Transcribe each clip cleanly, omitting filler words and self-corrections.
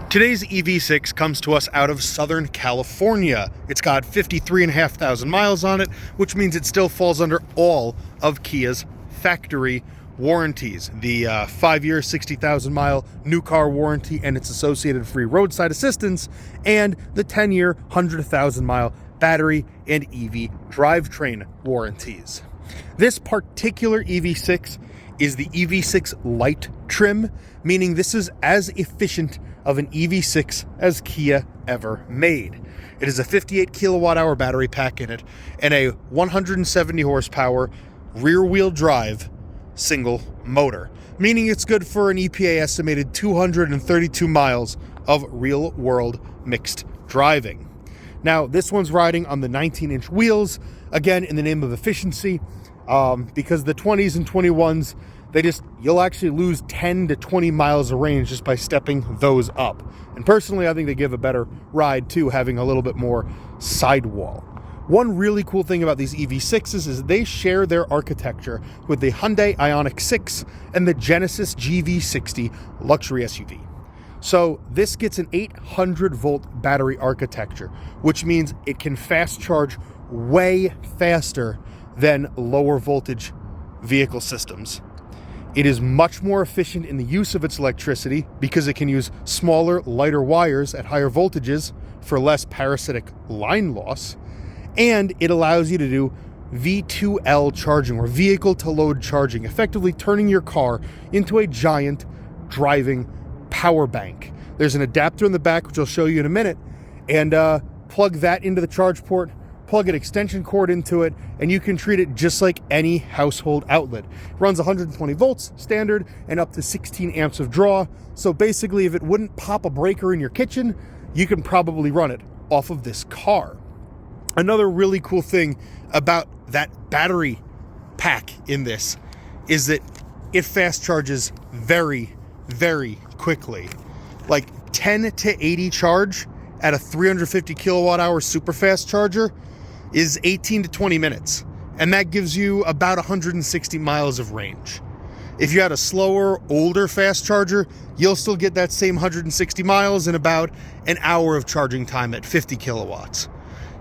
Today's EV6 comes to us out of Southern California. It's got 53,500 miles on it, which means it still falls under all of Kia's factory warranties. The 5-year, 60,000 mile new car warranty and its associated free roadside assistance, and the 10-year, 100,000 mile battery and EV drivetrain warranties. This particular EV6 is the EV6 Lite trim, meaning this is as efficient of an EV6 as Kia ever made. It is a 58 kilowatt hour battery pack in it and a 170 horsepower rear wheel drive single motor, meaning it's good for an EPA estimated 232 miles of real world mixed driving. Now, this one's riding on the 19-inch wheels, again, in the name of efficiency, because the 20s and 21s, you'll actually lose 10 to 20 miles of range just by stepping those up. And personally, I think they give a better ride too, having a little bit more sidewall. One really cool thing about these EV6s is they share their architecture with the Hyundai Ioniq 6 and the Genesis GV60 luxury SUV. So this gets an 800 volt battery architecture, which means it can fast charge way faster than lower voltage vehicle systems. It is much more efficient in the use of its electricity because it can use smaller, lighter wires at higher voltages for less parasitic line loss. And it allows you to do V2L charging, or vehicle to load charging, effectively turning your car into a giant driving power bank. There's an adapter in the back, which I'll show you in a minute, and plug that into the charge port, plug an extension cord into it, and you can treat it just like any household outlet. It runs 120 volts standard and up to 16 amps of draw. So basically, if it wouldn't pop a breaker in your kitchen, you can probably run it off of this car. Another really cool thing about that battery pack in this is that it fast charges very, very quickly. Like 10 to 80 charge at a 350 kilowatt hour super fast charger is 18 to 20 minutes, and that gives you about 160 miles of range. If you had a slower, older fast charger, you'll still get that same 160 miles in about an hour of charging time at 50 kilowatts.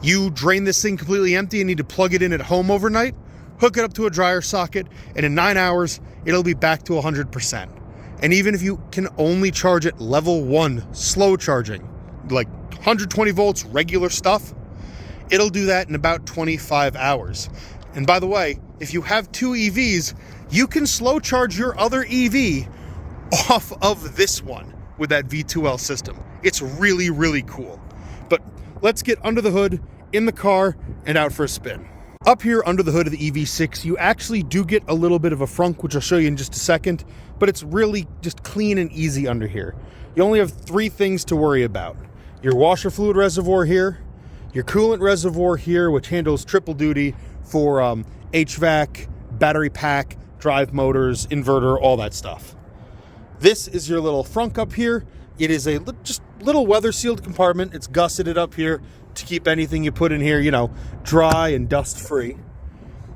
You drain this thing completely empty and need to plug it in at home overnight, hook it up to a dryer socket, and in 9 hours, it'll be back to 100%. And even if you can only charge at level 1 slow charging, like 120 volts regular stuff, it'll do that in about 25 hours. And by the way, if you have two EVs, you can slow charge your other EV off of this one with that V2L system. It's really, really cool. But let's get under the hood, in the car, and out for a spin. Up here under the hood of the EV6, you actually do get a little bit of a frunk, which I'll show you in just a second, but it's really just clean and easy under here. You only have 3 things to worry about. Your washer fluid reservoir here, your coolant reservoir here, which handles triple duty for HVAC, battery pack, drive motors, inverter, all that stuff. This is your little frunk up here. It is a just little weather sealed compartment. It's gusseted up here to keep anything you put in here, dry and dust free.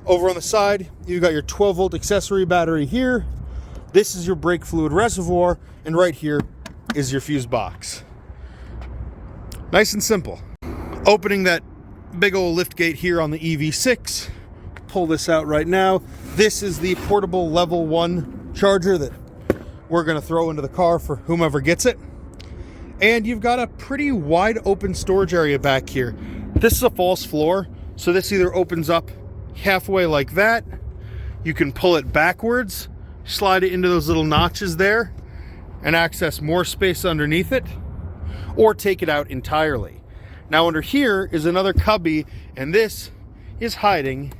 Over on the side, you've got your 12 volt accessory battery here. This is your brake fluid reservoir, and right here is your fuse box. Nice and simple. Opening that big old lift gate here on the EV6. Pull this out right now. This is the portable level 1 charger that we're going to throw into the car for whomever gets it. And you've got a pretty wide open storage area back here. This is a false floor, so this either opens up halfway like that. You can pull it backwards, slide it into those little notches there, and access more space underneath it, or take it out entirely. Now under here is another cubby, and this is hiding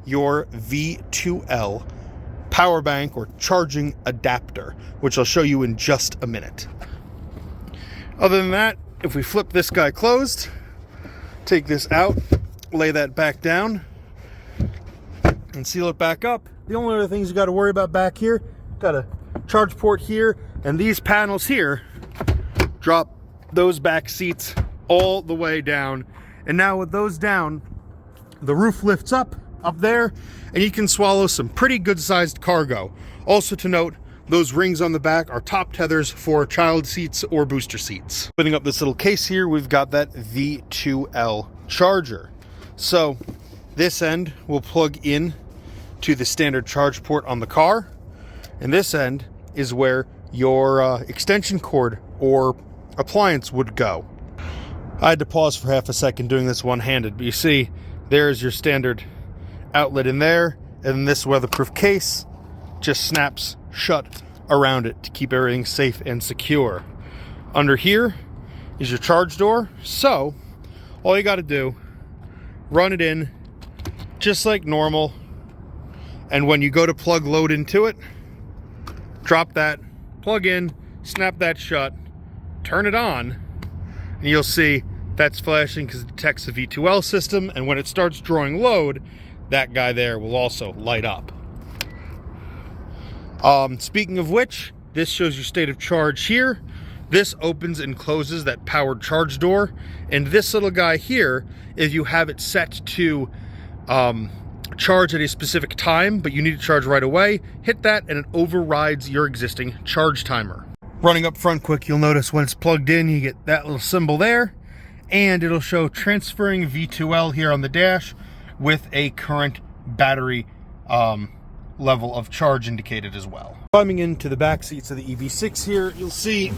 your V2L power bank or charging adapter, which I'll show you in just a minute. Other than that, if we flip this guy closed, take this out, lay that back down, and seal it back up. The only other things you got to worry about back here, got a charge port here, and these panels here drop those back seats all the way down. And now with those down, the roof lifts up there, and you can swallow some pretty good sized cargo. Also to note, Those rings on the back are top tethers for child seats or booster seats. Putting up this little case here, we've got that V2L charger. So this end will plug in to the standard charge port on the car, and this end is where your extension cord or appliance would go. I had to pause for half a second doing this one-handed, but you see there's your standard outlet in there, and this weatherproof case just snaps shut around it to keep everything safe and secure. Under here is your charge door, so all you got to do, run it in just like normal, and when you go to plug load into it, drop that, plug in, snap that shut, turn it on, and you'll see that's flashing because it detects the V2L system, and when it starts drawing load, that guy there will also light up. Speaking of which, this shows your state of charge here. This opens and closes that powered charge door, and this little guy here, if you have it set to charge at a specific time, but you need to charge right away, hit that and it overrides your existing charge timer. Running up front quick, you'll notice when it's plugged in, you get that little symbol there, and it'll show transferring V2L here on the dash with a current battery level of charge indicated as well. Climbing into the back seats of the EV6 here, you'll see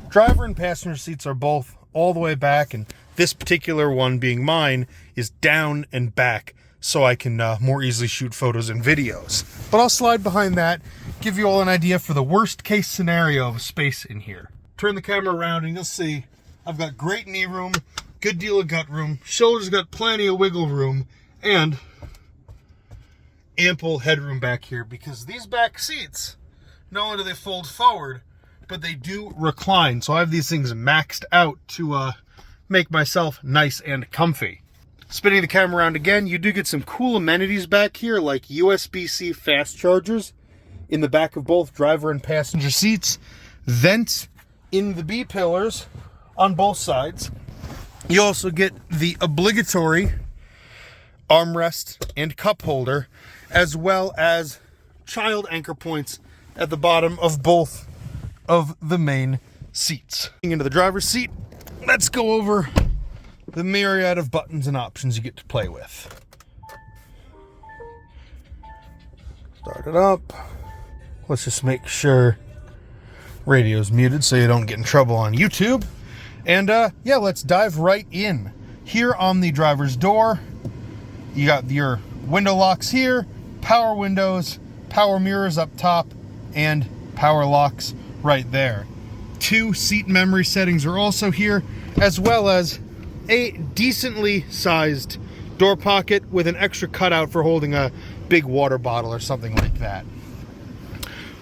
driver and passenger seats are both all the way back, and this particular one, being mine, is down and back so I can more easily shoot photos and videos. But I'll slide behind that, give you all an idea for the worst case scenario of space in here. Turn the camera around and you'll see I've got great knee room, good deal of gut room, shoulders got plenty of wiggle room, and ample headroom back here, because these back seats, not only do they fold forward, but they do recline. So I have these things maxed out to make myself nice and comfy. Spinning the camera around again, you do get some cool amenities back here, like USB-C fast chargers in the back of both driver and passenger seats, vents in the B-pillars on both sides. You also get the obligatory armrest and cup holder, as well as child anchor points at the bottom of both of the main seats. Into the driver's seat, let's go over the myriad of buttons and options you get to play with. Start it up. Let's just make sure radio's muted so you don't get in trouble on YouTube. And yeah, let's dive right in. Here on the driver's door, you got your window locks here, power windows, power mirrors up top, and power locks right there. 2 seat memory settings are also here, as well as a decently sized door pocket with an extra cutout for holding a big water bottle or something like that.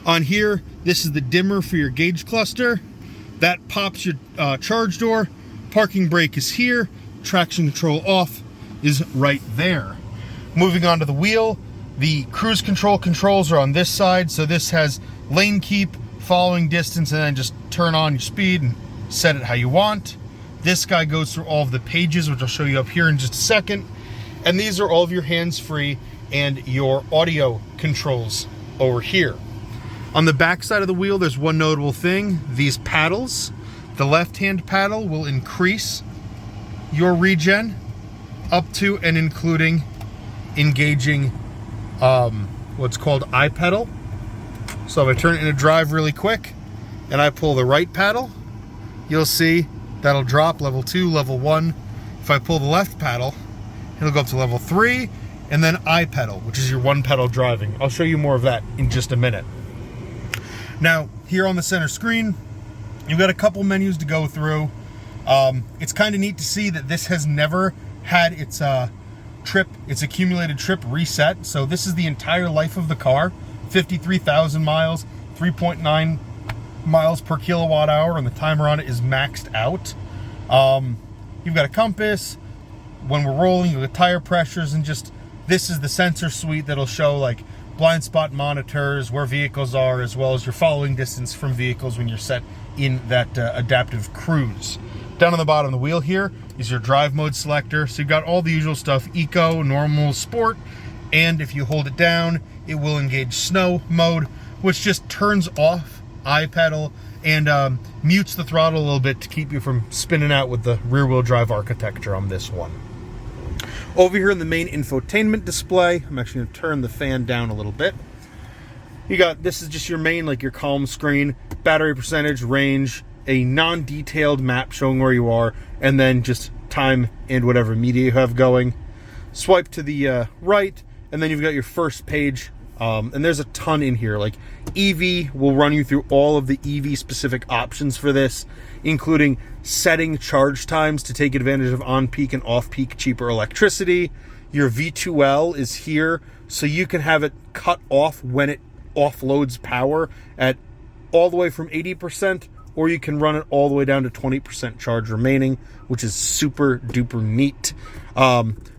On here, this is the dimmer for your gauge cluster. That pops your charge door. Parking brake is here. Traction control off is right there. Moving on to the wheel, the cruise control controls are on this side. So this has lane keep, following distance, and then just turn on your speed and set it how you want. This guy goes through all of the pages, which I'll show you up here in just a second. And these are all of your hands-free and your audio controls over here. On the back side of the wheel, there's one notable thing. These paddles, the left-hand paddle will increase your regen up to and including engaging what's called I-pedal. So if I turn it into drive really quick and I pull the right paddle, you'll see that'll drop level 2, level 1. If I pull the left paddle, it'll go up to level 3, and then I-pedal, which is your one pedal driving. I'll show you more of that in just a minute. Now, here on the center screen, you've got a couple menus to go through. It's kind of neat to see that this has never had its accumulated trip reset. So this is the entire life of the car, 53,000 miles, 3.9 miles per kilowatt hour, and the timer on it is maxed out. You've got a compass. When we're rolling, you've got tire pressures, and just this is the sensor suite that'll show like blind spot monitors, where vehicles are, as well as your following distance from vehicles when you're set in that adaptive cruise. Down on the bottom of the wheel here is your drive mode selector. So you've got all the usual stuff: eco, normal, sport, and if you hold it down, it will engage snow mode, which just turns off iPedal and mutes the throttle a little bit to keep you from spinning out with the rear wheel drive architecture on this one. Over here in the main infotainment display, I'm actually going to turn the fan down a little bit. You got, this is just your main, like your calm screen, battery percentage, range, a non-detailed map showing where you are, and then just time and whatever media you have going. Swipe to the right, and then you've got your first page, and there's a ton in here. Like EV will run you through all of the EV specific options for this, including setting charge times to take advantage of on-peak and off-peak cheaper electricity. Your V2L is here, so you can have it cut off when it offloads power at all the way from 80%, or you can run it all the way down to 20% charge remaining, which is super duper neat.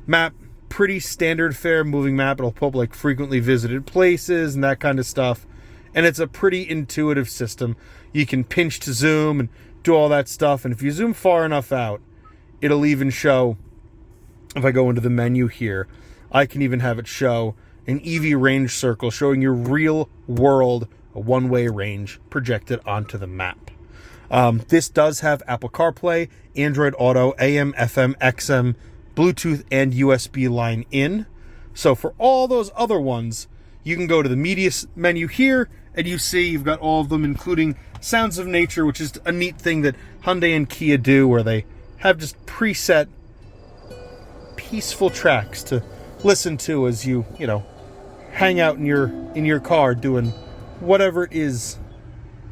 Map, pretty standard fare moving map. It'll pull up like frequently visited places and that kind of stuff. And it's a pretty intuitive system. You can pinch to zoom and do all that stuff. And if you zoom far enough out, it'll even show, if I go into the menu here, I can even have it show an EV range circle showing your real world one-way range projected onto the map. This does have Apple CarPlay, Android Auto, AM, FM, XM, Bluetooth, and USB line in. So for all those other ones, you can go to the media menu here, and you see you've got all of them, including Sounds of Nature, which is a neat thing that Hyundai and Kia do, where they have just preset peaceful tracks to listen to as you hang out in your car doing whatever it is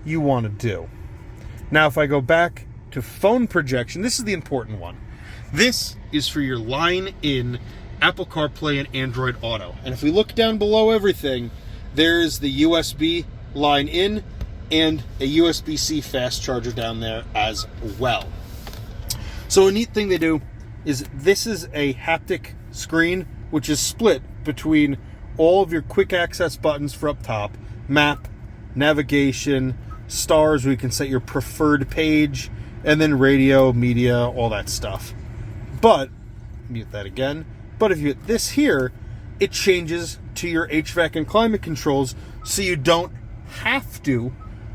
you want to do. Now, if I go back to phone projection, this is the important one. This is for your line-in Apple CarPlay and Android Auto. And if we look down below everything, there's the USB line-in and a USB-C fast charger down there as well. So a neat thing they do is this is a haptic screen, which is split between all of your quick access buttons for up top, map, navigation, stars where you can set your preferred page, and then radio, media, all that stuff. But, mute that again, but if you hit this here, it changes to your HVAC and climate controls, so you don't have to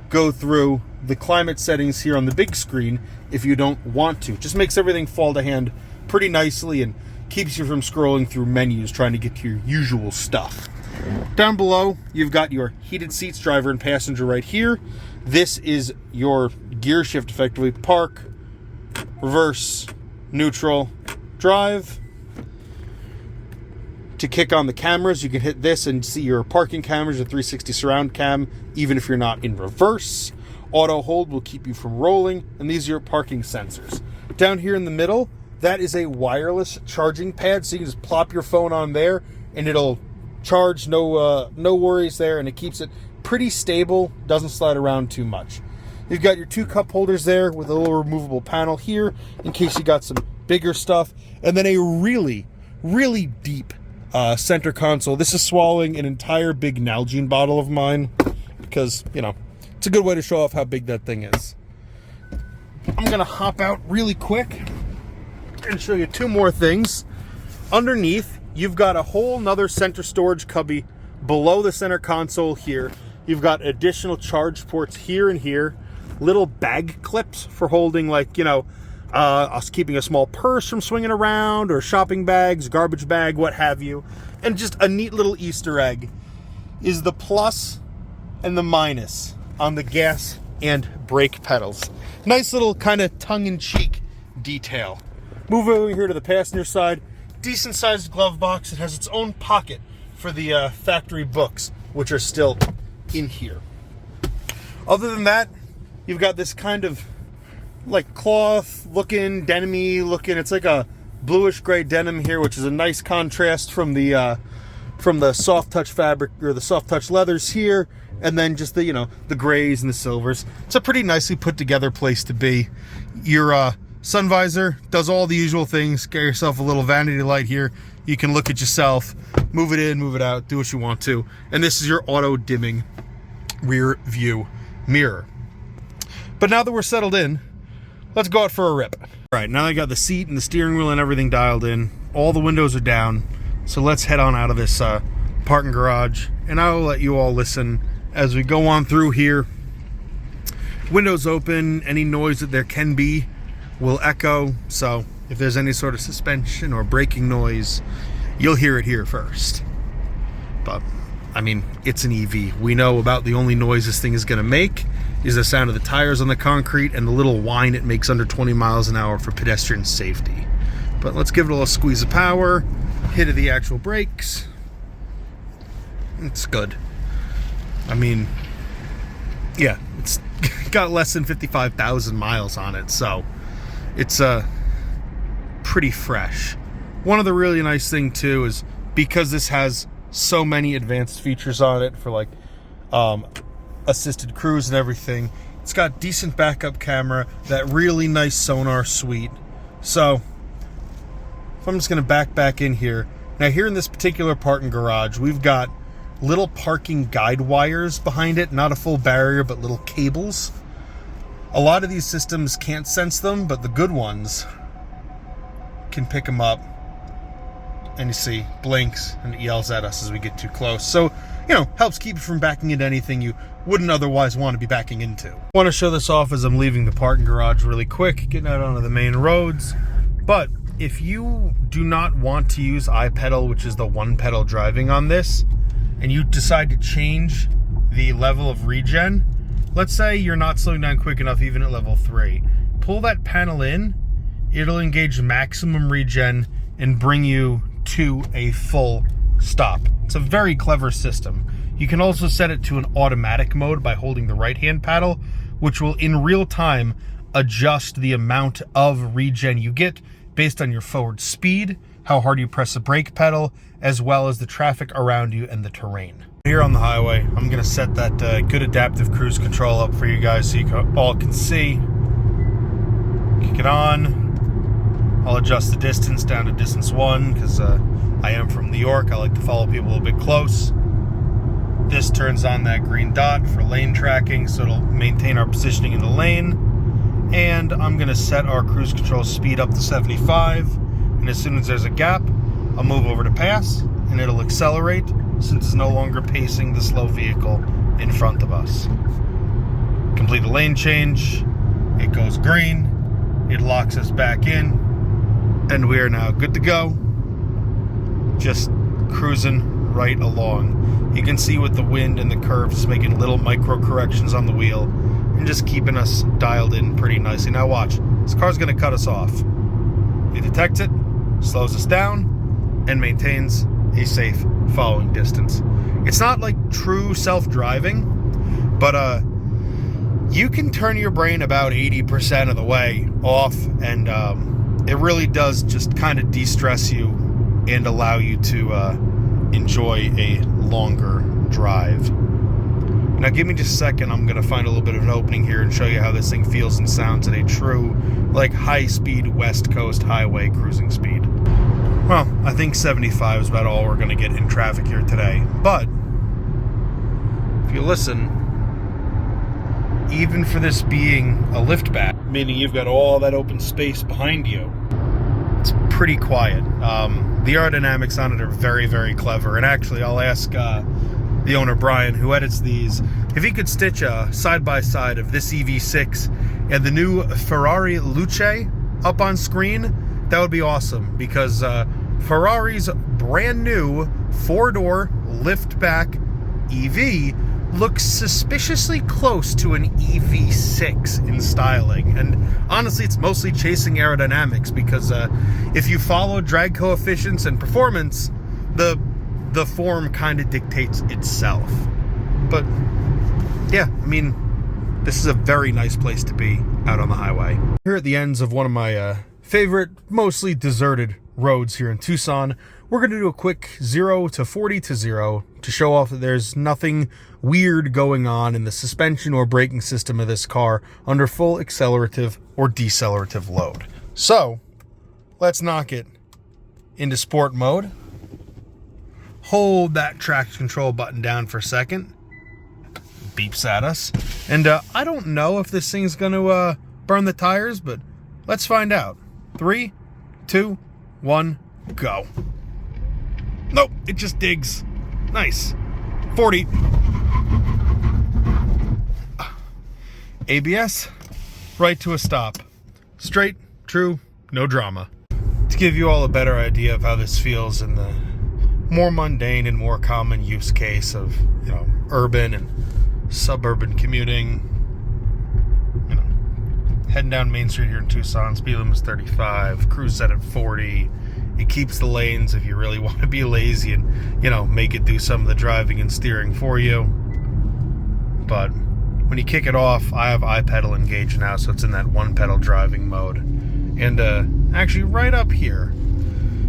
go through the climate settings here on the big screen if you don't want to. Just makes everything fall to hand pretty nicely and keeps you from scrolling through menus trying to get to your usual stuff. Down below, you've got your heated seats, driver and passenger right here. This is your gear shift, effectively. Park, reverse, neutral, drive. To kick on the cameras, you can hit this and see your parking cameras, your 360 surround cam, even if you're not in reverse. Auto hold will keep you from rolling, and these are your parking sensors. Down here in the middle, that is a wireless charging pad, so you can just plop your phone on there, and it'll charge, no worries there, and it keeps it pretty stable, doesn't slide around too much. You've got your two cup holders there with a little removable panel here in case you got some bigger stuff, and then a really, really deep center console. This is swallowing an entire big Nalgene bottle of mine because, it's a good way to show off how big that thing is. I'm going to hop out really quick and show you two more things. Underneath, you've got a whole nother center storage cubby below the center console here. You've got additional charge ports here and here, little bag clips for holding, us keeping a small purse from swinging around, or shopping bags, garbage bag, what have you. And just a neat little Easter egg is the plus and the minus on the gas and brake pedals. Nice little kind of tongue-in-cheek detail. Move over here to the passenger side. Decent sized glove box. It has its own pocket for the factory books, which are still in here. Other than that, you've got this kind of like cloth looking, denim-y looking, it's like a bluish gray denim here, which is a nice contrast from the soft touch fabric or the soft touch leathers here, and then just the the grays and the silvers. It's a pretty nicely put together place to be. Your sun visor does all the usual things. Get yourself a little vanity light here. You can look at yourself, move it in, move it out, do what you want to. And this is your auto dimming rear view mirror. But now that we're settled in, let's go out for a rip. All right, now I got the seat and the steering wheel and everything dialed in. All the windows are down. So let's head on out of this parking garage, and I will let you all listen as we go on through here. Windows open, any noise that there can be will echo, so if there's any sort of suspension or braking noise, you'll hear it here first. But I mean, it's an EV. We know about the only noise this thing is going to make is the sound of the tires on the concrete and the little whine it makes under 20 miles an hour for pedestrian safety. But let's give it a little squeeze of power, hit of the actual brakes. It's good. I mean, yeah, it's got less than 55,000 miles on it, so it's pretty fresh. One of the really nice thing too is because this has so many advanced features on it for like assisted cruise and everything, it's got decent backup camera, that really nice sonar suite. So if I'm just going to back in here. Now here in this particular parking garage, we've got little parking guide wires behind it, not a full barrier, but little cables. A lot of these systems can't sense them, but the good ones can pick them up. And you see, blinks and it yells at us as we get too close. So, you know, helps keep you from backing into anything you wouldn't otherwise want to be backing into. I want to show this off as I'm leaving the parking garage really quick, getting out onto the main roads. But if you do not want to use iPedal, which is the one pedal driving on this, and you decide to change the level of regen, let's say you're not slowing down quick enough even at level 3, pull that panel in, it'll engage maximum regen and bring you to a full stop. It's a very clever system. You can also set it to an automatic mode by holding the right hand paddle, which will in real time adjust the amount of regen you get based on your forward speed, how hard you press the brake pedal, as well as the traffic around you and the terrain. Here on the highway, I'm going to set that good adaptive cruise control up for you guys so you all can see. Kick it on. I'll adjust the distance down to distance 1 because I am from New York. I like to follow people a little bit close. This turns on that green dot for lane tracking, so it'll maintain our positioning in the lane. And I'm going to set our cruise control speed up to 75. And as soon as there's a gap, I'll move over to pass, and it'll accelerate since it's no longer pacing the slow vehicle in front of us. Complete the lane change. It goes green. It locks us back in. And we are now good to go. Just cruising right along. You can see with the wind and the curves making little micro corrections on the wheel and just keeping us dialed in pretty nicely. Now watch, this car's gonna cut us off. It detects it, slows us down, and maintains a safe following distance. It's not like true self-driving, but you can turn your brain about 80% of the way off, and it really does just kind of de-stress you and allow you to enjoy a longer drive. Now give me just a second, I'm going to find a little bit of an opening here and show you how this thing feels and sounds at a true, like, high-speed West Coast highway cruising speed. Well, I think 75 is about all we're going to get in traffic here today. But if you listen, even for this being a liftback, meaning you've got all that open space behind you, it's pretty quiet. The aerodynamics on it are very, very clever. And actually, I'll ask the owner, Brian, who edits these, if he could stitch a side-by-side of this EV6 and the new Ferrari Luce up on screen, that would be awesome, because Ferrari's brand new 4-door liftback EV looks suspiciously close to an EV6 in styling. And honestly, it's mostly chasing aerodynamics, because if you follow drag coefficients and performance, the form kind of dictates itself. But yeah, I mean, this is a very nice place to be out on the highway. Here at the ends of one of my favorite, mostly deserted roads here in Tucson, we're going to do a quick 0 to 40 to 0 to show off that there's nothing weird going on in the suspension or braking system of this car under full accelerative or decelerative load. So let's knock it into sport mode. Hold that traction control button down for a second. Beeps at us. And I don't know if this thing's going to burn the tires, but let's find out. 3, 2, 1, go. Nope, it just digs. Nice. 40. ABS, right to a stop. Straight, true, no drama. To give you all a better idea of how this feels in the more mundane and more common use case of, urban and suburban commuting. Heading down Main Street here in Tucson, speed limit is 35, cruise set at 40. It keeps the lanes if you really want to be lazy and, make it do some of the driving and steering for you. But when you kick it off, I have iPedal engaged now, so it's in that one pedal driving mode. And actually right up here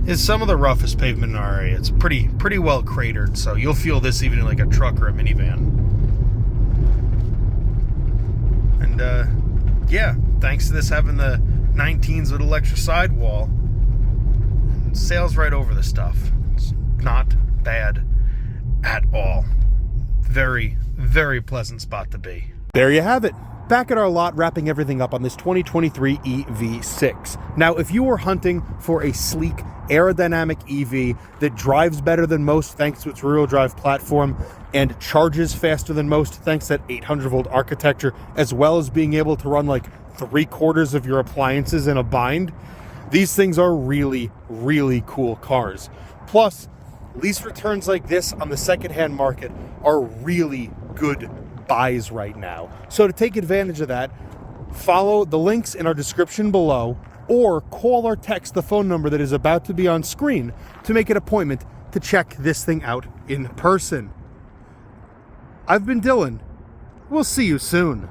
is some of the roughest pavement in our area. It's pretty well cratered, so you'll feel this even in like a truck or a minivan. And yeah, thanks to this having the 19s with electric sidewall, it sails right over the stuff. It's not bad at all. Very, very pleasant spot to be. There you have it. Back at our lot, wrapping everything up on this 2023 EV6. Now, if you were hunting for a sleek, aerodynamic EV that drives better than most thanks to its rear-wheel drive platform and charges faster than most thanks to that 800-volt architecture, as well as being able to run like 3/4 of your appliances in a bind, these things are really, really cool cars. Plus, lease returns like this on the secondhand market are really good buys right now. So to take advantage of that, follow the links in our description below or call or text the phone number that is about to be on screen to make an appointment to check this thing out in person. I've been Dylan. We'll see you soon.